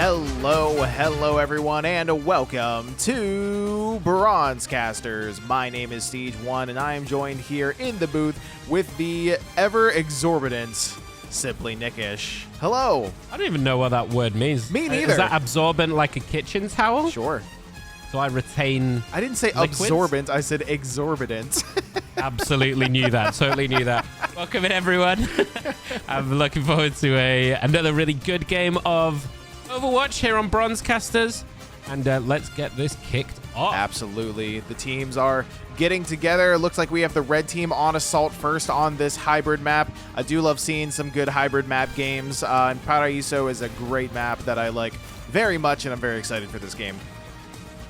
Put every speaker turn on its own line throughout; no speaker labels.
Hello everyone, and welcome to Bronzcasters. My name is Steej, and I am joined here in the booth with the ever-exorbitant SimplyNickish. Hello.
I don't even know what that word means.
Me neither.
Is that absorbent like a kitchen towel?
Sure.
So I retain
I didn't say
liquids?
absorbent, I said exorbitant.
Absolutely knew that. Totally knew that. Welcome in, everyone. I'm looking forward to another really good game of Overwatch here on Bronzcasters. And let's get this kicked off.
Absolutely. The teams are getting together. It looks like we have the red team on Assault first on this hybrid map. I do love seeing some good hybrid map games. And Paraíso is a great map that I like very much, and I'm very excited for this game.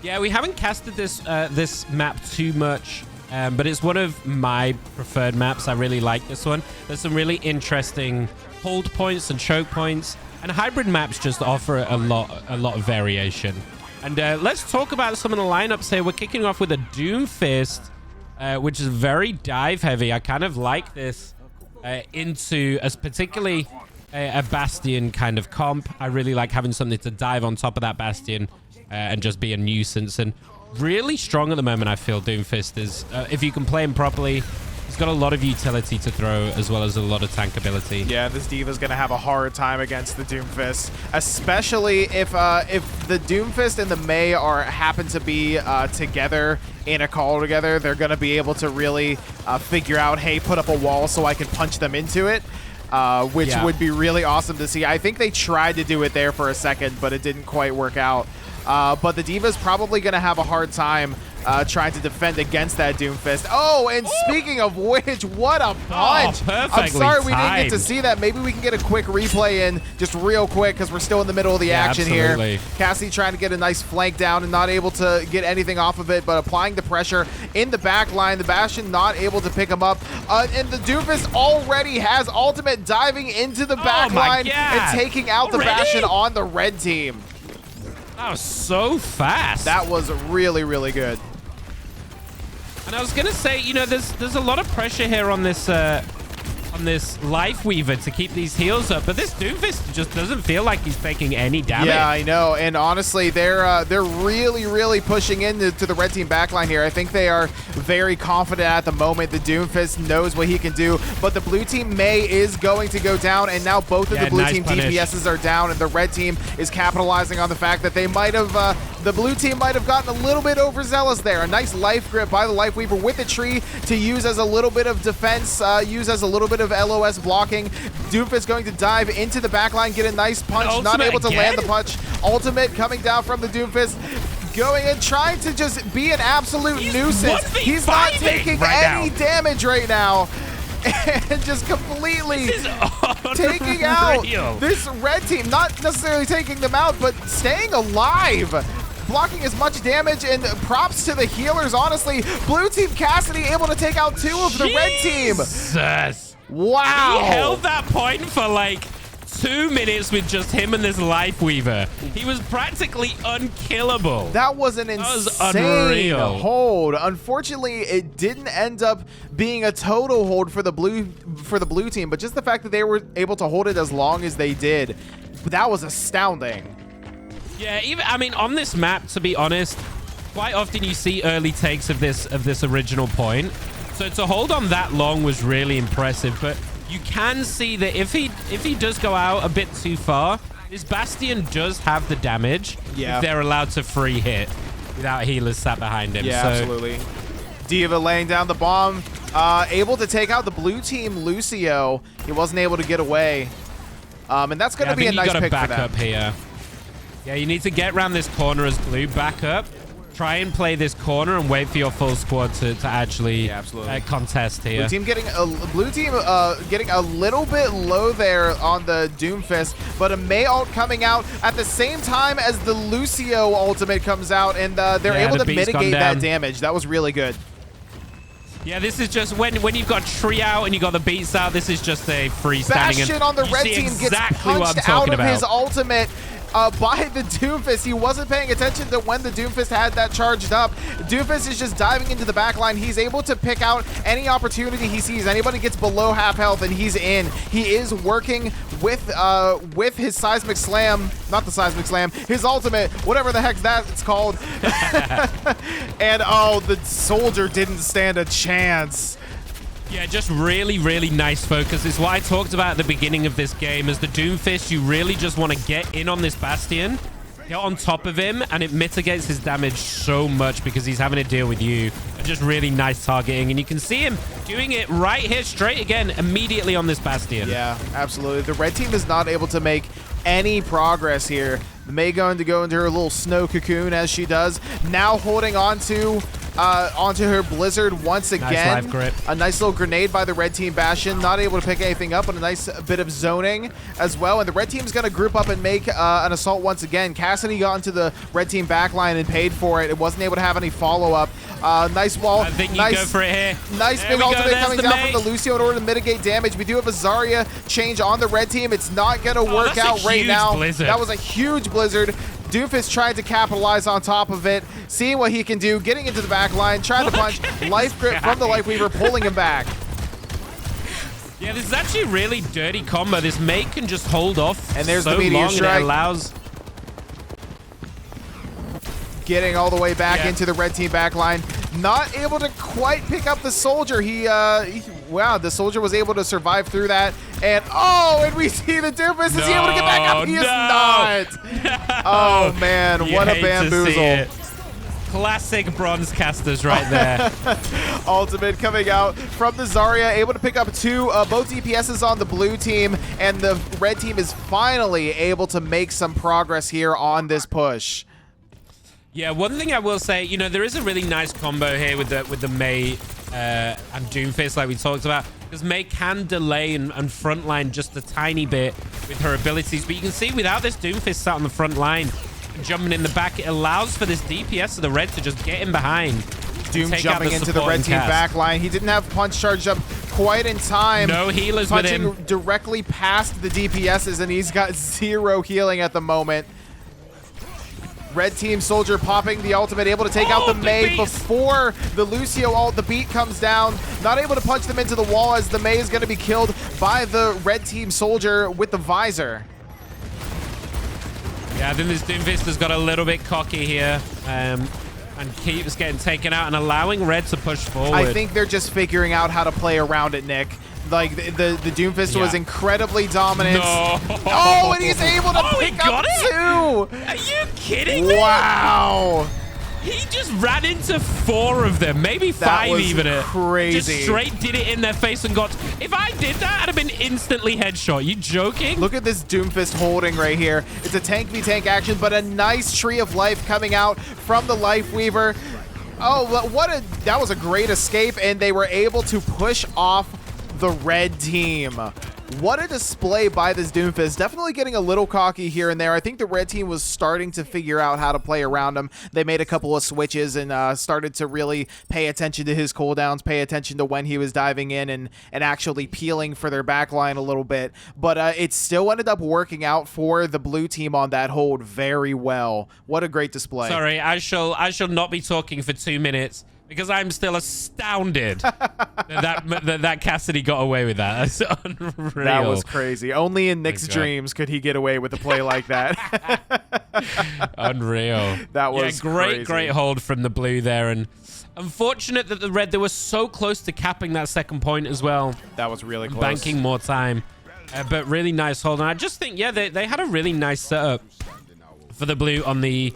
Yeah, we haven't casted this this map too much, but it's one of my preferred maps. I really like this one. There's some really interesting hold points and choke points, and hybrid maps just offer a lot of variation. And let's talk about some of the lineups here. We're kicking off with a Doomfist, which is very dive heavy. I kind of like this into as particularly a Bastion kind of comp. I really like having something to dive on top of that Bastion and just be a nuisance. And really strong at the moment, I feel Doomfist is. If you can play him properly, he's got a lot of utility to throw as well as a lot of tank ability. Yeah,
this Diva's going to have a hard time against the Doomfist, especially if the Doomfist and the Mei happen to be together in a call together. They're going to be able to really figure out, hey, put up a wall so I can punch them into it. Which would be really awesome to see. I think they tried to do it there for a second, but it didn't quite work out. But the Diva's probably going to have a hard time trying to defend against that Doomfist. Oh, and speaking of which, what a punch! I'm sorry we didn't get to see that. Maybe we can get a quick replay in just real quick because we're still in the middle of the action here. Cassie trying to get a nice flank down and not able to get anything off of it, but applying the pressure in the back line. The Bastion not able to pick him up. And the Doomfist already has ultimate diving into the back line and taking out the Bastion on the red team.
That was so fast.
That was really, really good.
And I was gonna say, you know, there's a lot of pressure here on this Life Weaver to keep these heals up, but this Doomfist just doesn't feel like he's taking any damage.
Yeah, I know. And honestly, they're really, really pushing into the red team backline here. I think they are very confident at the moment. The Doomfist knows what he can do, but the blue team Mei is going to go down, and now both of the blue team DPSs are down, and the red team is capitalizing on the fact that they might have the blue team might have gotten a little bit overzealous there. A nice life grip by the Life Weaver with the tree to use as a little bit of defense, use as a little bit of LOS blocking. Doomfist going to dive into the backline, get a nice punch, not able to land the punch. Ultimate coming down from the Doomfist, going and trying to just be an absolute nuisance. He's not taking any damage right now. And just completely taking out this red team. Not necessarily taking them out, but staying alive. Blocking as much damage, and props to the healers, honestly. Blue team Cassidy able to take out two of the red team.
Jesus.
Wow.
He held that point for like 2 minutes with just him and this Life Weaver. He was practically unkillable.
That was an insane hold. Unfortunately, it didn't end up being a total hold for the blue team, but just the fact that they were able to hold it as long as they did, that was astounding.
Yeah, I mean, on this map, to be honest, quite often you see early takes of this original point. So to hold on that long was really impressive, but you can see that if he does go out a bit too far, this Bastion does have the damage if they're allowed to free hit without healers sat behind him.
Yeah, so absolutely. Diva laying down the bomb, able to take out the blue team Lucio. He wasn't able to get away. And that's going to be a nice pick for them.
Up here. Yeah, you need to get around this corner as blue. Back up. Try and play this corner and wait for your full squad to actually contest here.
Blue team getting a little bit low there on the Doomfist, but a Mei ult coming out at the same time as the Lucio ultimate comes out, and they're able to mitigate that damage. That was really good.
Yeah, this is just when you've got Tree out and you got the beats out, this is just a freestanding.
Bastion on the red team gets punched out of his ultimate. by the Doomfist. He wasn't paying attention to when the Doomfist had that charged up. Doomfist is just diving into the back line. He's able to pick out any opportunity he sees. Anybody gets below half health and he's in. He is working with his seismic slam, not the seismic slam, his ultimate, whatever the heck that's called. And oh, the soldier didn't stand a chance.
Yeah, just really, really nice focus. It's what I talked about at the beginning of this game. As the Doomfist, you really just want to get in on this Bastion, get on top of him, and it mitigates his damage so much because he's having to deal with you. And just really nice targeting. And you can see him doing it right here, straight again, immediately on this Bastion.
Yeah, absolutely. The red team is not able to make any progress here. May going to go into her little snow cocoon as she does. Now holding on to onto her Blizzard once again.
Nice live grip.
A nice little grenade by the red team Bastion. Not able to pick anything up, but a nice bit of zoning as well. And the red team's going to group up and make an assault once again. Cassidy got into the red team backline and paid for it. It wasn't able to have any follow-up. Nice wall.
I think you
nice,
go for it here.
Nice
there
big ultimate
There's
coming down from the Lucio in order to mitigate damage. We do have a Zarya change on the red team. It's not going to work out right now.
Blizzard.
That was a huge Blizzard. Doomfist tried to capitalize on top of it, seeing what he can do, getting into the back line, trying to punch. Life grip from the Lifeweaver, pulling him back.
Yeah, this is actually a really dirty combo. This mate can just hold off
and there's
so
the meteor
long
strike.
And it allows...
Getting all the way back into the red team back line. Not able to quite pick up the soldier. Wow, the soldier was able to survive through that. And and we see the Doomfist. Is he able to get back up? He is not.
No.
Oh man, what a bamboozle.
Classic Bronzcasters right there.
Ultimate coming out from the Zarya, able to pick up both DPSs on the blue team, and the red team is finally able to make some progress here on this push.
Yeah, one thing I will say, there is a really nice combo here with the Mei and Doomfist, like we talked about, because Mei can delay and frontline just a tiny bit with her abilities, but you can see without this Doomfist sat on the front line and jumping in the back, it allows for this DPS of the red to just get in behind.
Doom jumping into the red team back line. He didn't have punch charged up quite in time.
No healers with him.
Punching directly past the DPSs, and he's got 0 healing at the moment. Red team soldier popping the ultimate, able to take out the Mei before the Lucio ult. The beat comes down, not able to punch them into the wall as the Mei is going to be killed by the red team soldier with the visor.
Yeah, I think this Doomfist has got a little bit cocky here and keeps getting taken out and allowing red to push forward.
I think they're just figuring out how to play around it, Nick. Like, the Doomfist was incredibly dominant.
No.
Oh, and he's able to pick up two.
Are you kidding me?
Wow.
He just ran into 4 of them, maybe 5 even.
Crazy.
Just straight did it in their face and got... If I did that, I'd have been instantly headshot. You joking?
Look at this Doomfist holding right here. It's a tank v tank action, but a nice tree of life coming out from the Lifeweaver. Oh, that was a great escape, and they were able to push off the red team. What a display by this Doomfist. Definitely getting a little cocky here and there. I think the red team was starting to figure out how to play around him. They made a couple of switches and started to really pay attention to his cooldowns, pay attention to when he was diving in and actually peeling for their backline a little bit. But it still ended up working out for the blue team on that hold very well. What a great display.
Sorry, I shall not be talking for 2 minutes. Because I'm still astounded that Cassidy got away with that. That's unreal.
That was crazy. Only in Nick's dreams could he get away with a play like that.
Unreal.
That was
great hold from the blue there. And unfortunate that the red, they were so close to capping that second point as well.
That was really close.
Banking more time. But really nice hold. And I just think, they had a really nice setup for the blue on the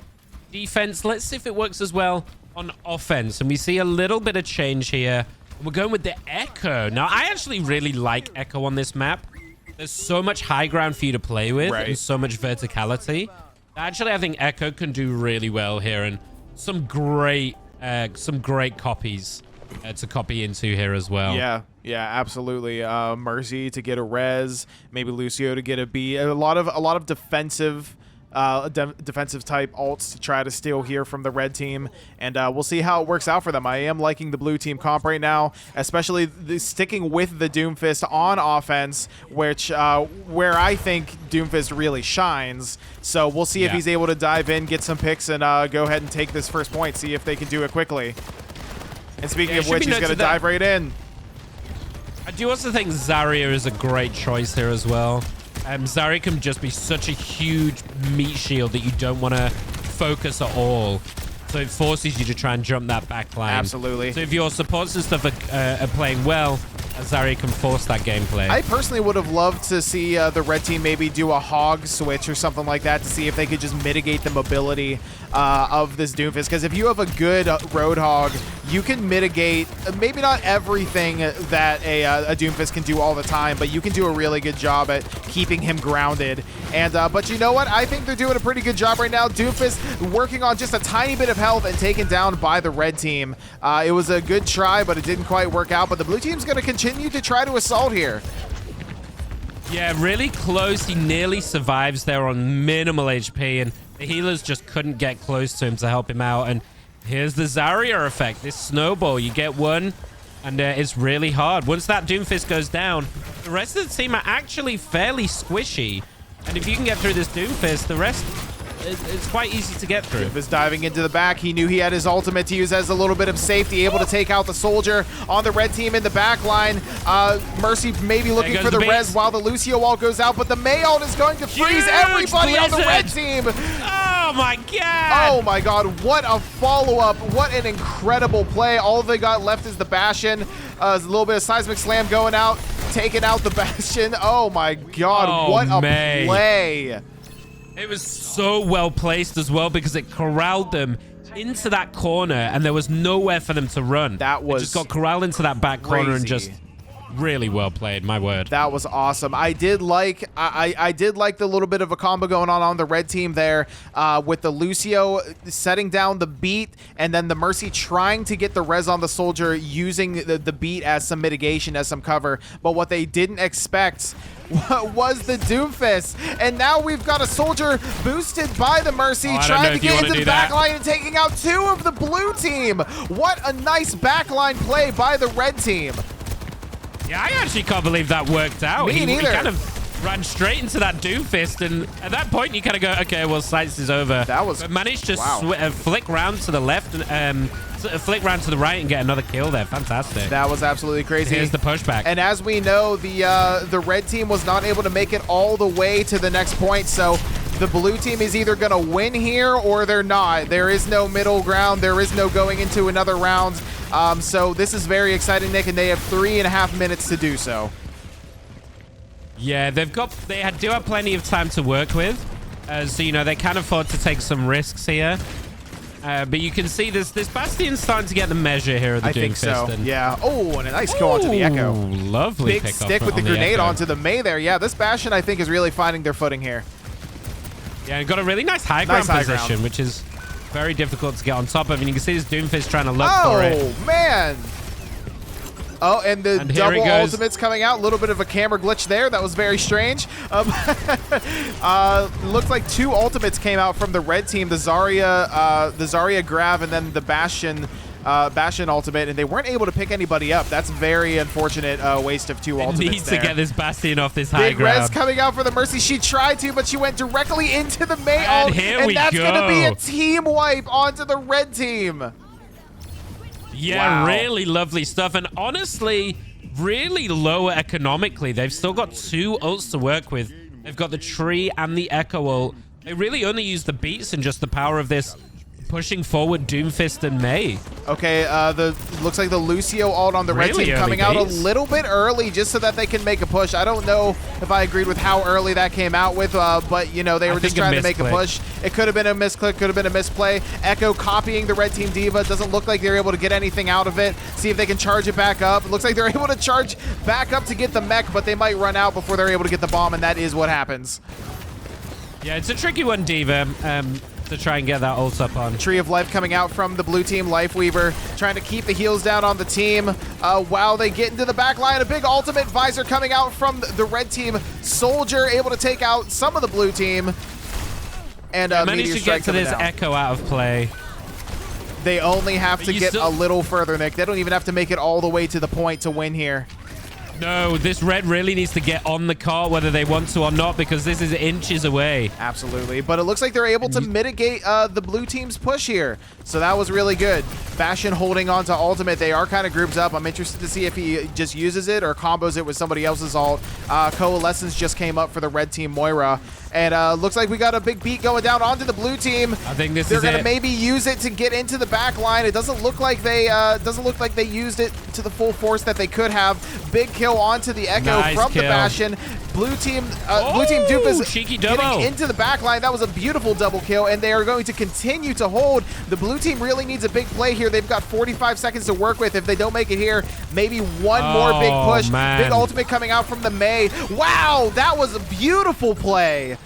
defense. Let's see if it works as well on offense, and we see a little bit of change here. We're going with the Echo. Now, I actually really like Echo on this map. There's so much high ground for you to play with and so much verticality. Actually, I think Echo can do really well here, and some great copies to copy into here as well.
Yeah, absolutely. Mercy to get a res, maybe Lucio to get a B. A lot of defensive defensive type ults to try to steal here from the red team, and we'll see how it works out for them. I am liking the blue team comp right now, especially sticking with the Doomfist on offense, which where I think Doomfist really shines. So we'll see if he's able to dive in, get some picks, and go ahead and take this first point, see if they can do it quickly. And speaking of which, he's going to dive right in.
I do also think Zarya is a great choice here as well. Zarya can just be such a huge meat shield that you don't want to focus at all. So it forces you to try and jump that back line.
Absolutely.
So if your supports and stuff are playing well, Zarya can force that gameplay.
I personally would have loved to see the red team maybe do a hog switch or something like that to see if they could just mitigate the mobility of this Doomfist. Because if you have a good Roadhog, you can mitigate maybe not everything that a Doomfist can do all the time, but you can do a really good job at keeping him grounded. And but you know what? I think they're doing a pretty good job right now. Doomfist working on just a tiny bit of health and taken down by the red team. It was a good try, but it didn't quite work out. But the blue team's going to continue to try to assault here.
Yeah, really close. He nearly survives there on minimal HP, and the healers just couldn't get close to him to help him out. And here's the Zarya effect. This snowball, you get one, and it's really hard. Once that Doomfist goes down, the rest of the team are actually fairly squishy. And if you can get through this Doomfist, the rest, it's quite easy to get through.
Doomfist diving into the back. He knew he had his ultimate to use as a little bit of safety, able to take out the soldier on the red team in the back line. Mercy maybe looking for the res while the Lucio wall goes out, but the Mei ult is going to freeze everybody on the red team.
Oh my god!
Oh my god, what a follow-up. What an incredible play. All they got left is the Bastion. A little bit of seismic slam going out, taking out the Bastion. Oh my god, what a play.
It was so well placed as well because it corralled them into that corner and there was nowhere for them to run.
That was
it just got corralled into that back corner and just really well played, my word.
That was awesome. I did like the little bit of a combo going on the red team there with the Lucio setting down the beat and then the Mercy trying to get the res on the soldier using the beat as some mitigation, as some cover. But what they didn't expect was the Doomfist. And now we've got a soldier boosted by the Mercy trying to get into the backline and taking out two of the blue team. What a nice backline play by the red team.
Yeah, I actually can't believe that worked out.
Me neither.
He kind of ran straight into that Doomfist, and at that point you kind of go, okay, well, Sights is over.
That was...
But managed to flick round to the left and flick round to the right and get another kill there. Fantastic.
That was absolutely crazy.
Here's the pushback.
And as we know, the red team was not able to make it all the way to the next point, so the blue team is either going to win here or they're not. There is no middle ground. There is no going into another round. So this is very exciting, Nick, and they have 3.5 minutes to do so.
Yeah, they do have plenty of time to work with. So, you know, they can afford to take some risks here. But you can see this Bastion's starting to get the measure here of the Doomfist. I think so,
yeah. Oh, and a nice kill onto the Echo.
Lovely
big stick with the grenade onto the Mei there. Yeah, this Bastion, I think, is really finding their footing here.
Yeah, and got a really nice high ground position, which is very difficult to get on top of. And you can see this Doomfist trying to look for it.
Oh, man. Oh, and the double ultimates coming out. A little bit of a camera glitch there. That was very strange. Looks like two ultimates came out from the red team. The Zarya grab and then the Bastion ultimate, and they weren't able to pick anybody up. That's very unfortunate waste of two ultimates.
Needs to get this Bastion off this high
Big
ground.
res coming out for the Mercy. She tried to, but she went directly into the Mei ult, and that's going to be a team wipe onto the red team.
Yeah, really lovely stuff. And honestly, really lower economically. They've still got two ults to work with. They've got the tree and the Echo ult. They really only use the beats and just the power of this pushing forward Doomfist and Mei.
Okay, looks like the Lucio ult on the red team coming out a little bit early just so that they can make a push. I don't know if I agreed with how early that came out with, but, you know, they were just trying to make a push. It could have been a misclick, could have been a misplay. Echo copying the red team Diva. Doesn't look like they're able to get anything out of it. See if they can charge it back up. It looks like they're able to charge back up to get the mech, but they might run out before they're able to get the bomb, and that is what happens.
Yeah, it's a tricky one, Diva. To try and get that ult up on.
Tree of Life coming out from the blue team. Lifeweaver trying to keep the heals down on the team while they get into the back line. A big ultimate visor coming out from the red team. Soldier able to take out some of the blue team. And
managed to get to this echo out of play.
They only have to get a little further, Nick. They don't even have to make it all the way to the point to win here.
No, this red really needs to get on the cart whether they want to or not, because this is inches away.
Absolutely. But it looks like they're able to mitigate the blue team's push here. So that was really good. Bastion holding on to ultimate. They are kind of grouped up. I'm interested to see if he just uses it or combos it with somebody else's ult. Coalescence just came up for the red team Moira. And looks like we got a big beat going down onto the blue team.
I think this
They're
is
gonna maybe use it to get into the back line. It doesn't look like they used it to the full force that they could have. Big kill onto the Echo from the Bastion. Blue team Doomfist getting into the back line. That was a beautiful double kill, and they are going to continue to hold. The blue team really needs a big play here. They've got 45 seconds to work with. If they don't make it here, maybe one more big push.
Man.
Big ultimate coming out from the Mei. Wow, that was a beautiful play.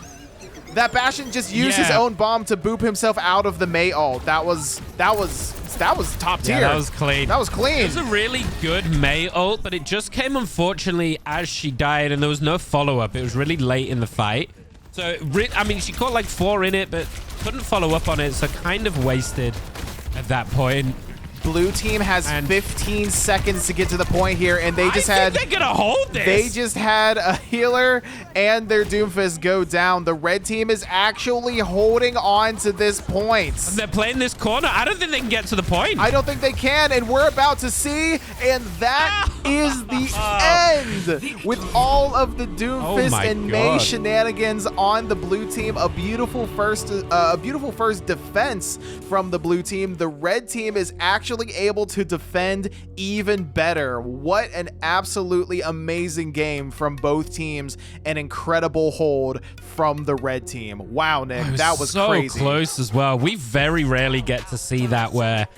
That Bastion just used his own bomb to boop himself out of the Mei ult. That was top tier.
Yeah, that was clean.
That was clean.
It was a really good Mei ult, but it just came unfortunately as she died, and there was no follow-up. It was really late in the fight. So, I mean, she caught like 4 in it, but couldn't follow up on it, so kind of wasted at that point.
Blue team has 15 seconds to get to the point here, and they just
they're gonna hold this.
They just had a healer and their Doomfist go down. The red team is actually holding on to this point.
And they're playing this corner. I don't think they can get to the point.
I don't think they can, and we're about to see, and that is the end. With all of the Doomfist and Mei shenanigans on the blue team, a beautiful first defense from the blue team. The red team is actually able to defend even better. What an absolutely amazing game from both teams. An incredible hold from the red team. Wow, Nick, that was
so
crazy.
Close as well. We very rarely get to see that where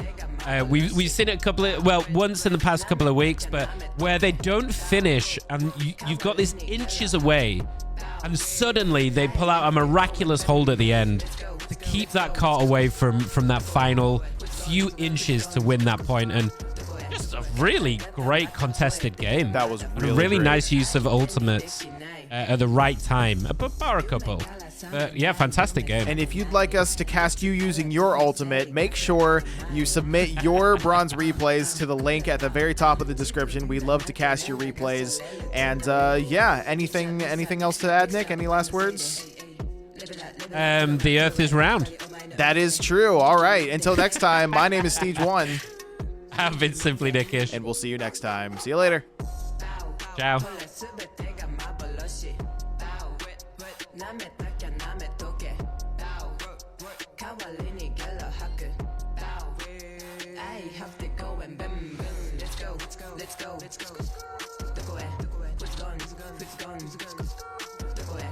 we've seen it once in the past couple of weeks, but where they don't finish and you've got this inches away and suddenly they pull out a miraculous hold at the end to keep that cart away from that final few inches to win that point. And just a really great contested game.
That was
really nice use of ultimates at the right time. Bar a couple. But yeah, fantastic game.
And if you'd like us to cast you using your ultimate, make sure you submit your bronze replays to the link at the very top of the description. We'd love to cast your replays. And yeah, anything else to add, Nick? Any last words?
The earth is round.
That is true. All right. Until next time, my name is Steej1.
I've been SimplyNickish.
And we'll see you next time. See you later.
Ciao.
Let's go.